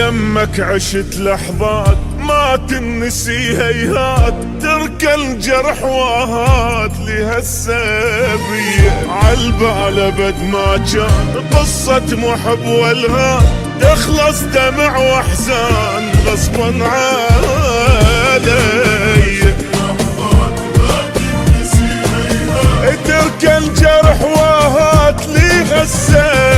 يمك عشت لحظات ما تنسي هيهات، تركى الجرح واهات لهالسبية. عالبال ابد ما كان قصة محب والهان، تخلص دمع واحزان غصبا علي. تركى الجرح واهات لهالسبية،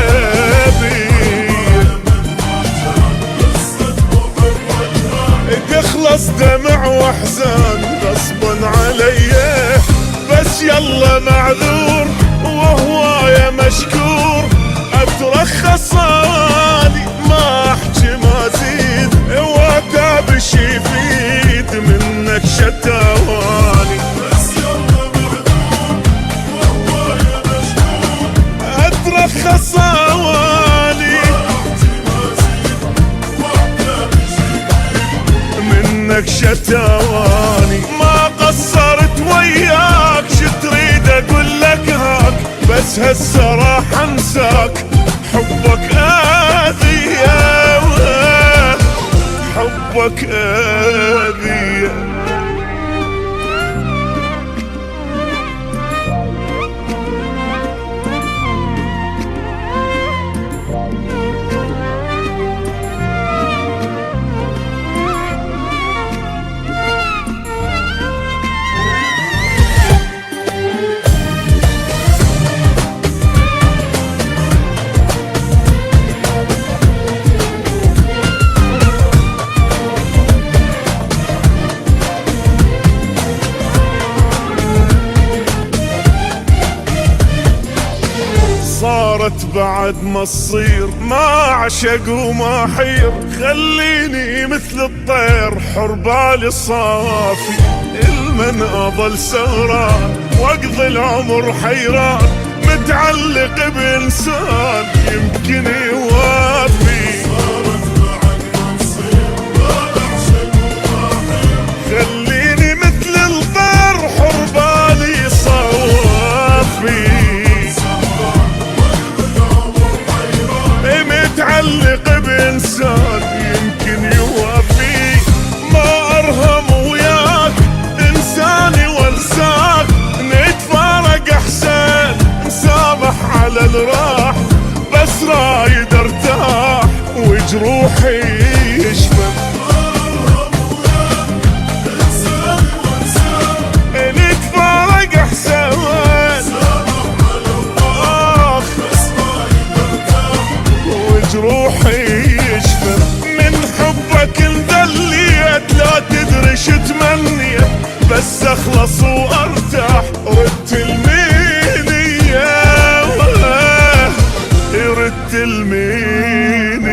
تخلص دمع واحزان غصبا علي. بس يلا معذور وهوايا مشكور، اترخص اني ما احكي ما زيد، واتابش يفيد منك شتاواني. بس يلا معذور وهوايا مشكور، اترخص اني منك شتاواني. ما قصرت وياك شتريد اقول لك هاك، بس هسه راح انساك حبك اذية، حبك اذية. صارت بعد ما تصير ما عشق وما حير، خليني مثل الطير حر بالي صافي. المن اظل سهران واقضي العمر حيران، متعلق بانسان يمكن يوافي. صارت بعد ما تصير ما عشق وما حير، خليني مثل الطير حر بالي صافي. متعلق بإنسان يمكن يوافي. ما أرهم وياك إنساني وانساك، نتفارق أحسن نسامح على الراح، بس رايد ارتاح وجروحي يشفى. نتفارق أحسن روحي يشفى. من حبك انذليت لا تدري شو تمنيت، بس اخلص وارتاح ردت المينية، ردت المينية.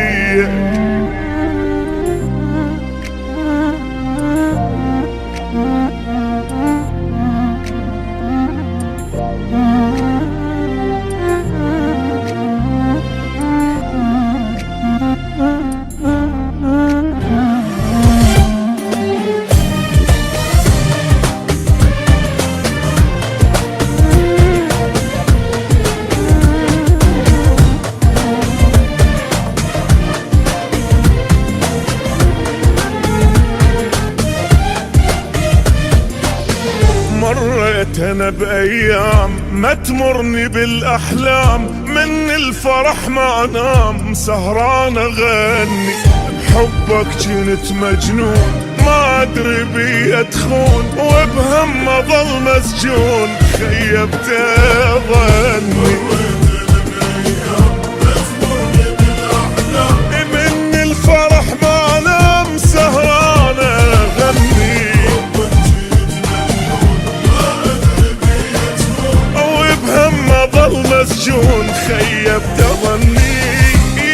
مريت انا بايام ما تمرني بالاحلام، من الفرح ما انام سهران اغني. بحبك كنت مجنون ما ادري بي ادخون، وبهم اظل مسجون خيبت ظني. من الفرح ما انام سهران اغني، مسجون خيبت ظني.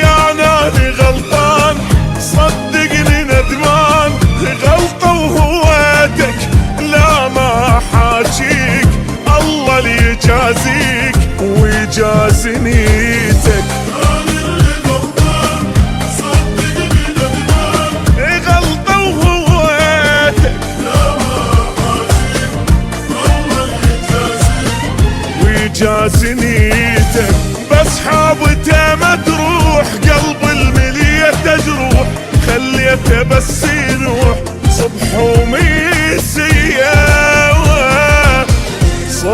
يا نادي غلطان صدقني ندمان، غلطة وهويتك لا ما حاجيك، الله اللي يجازيك ويجازي نيتك. غلطة وهويتك لا ما حاجيك، الله اللي يجازيك ويجازي نيتك. بس حابته ما تروح قلب الملية تجروح،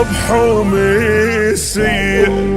بحومي السيء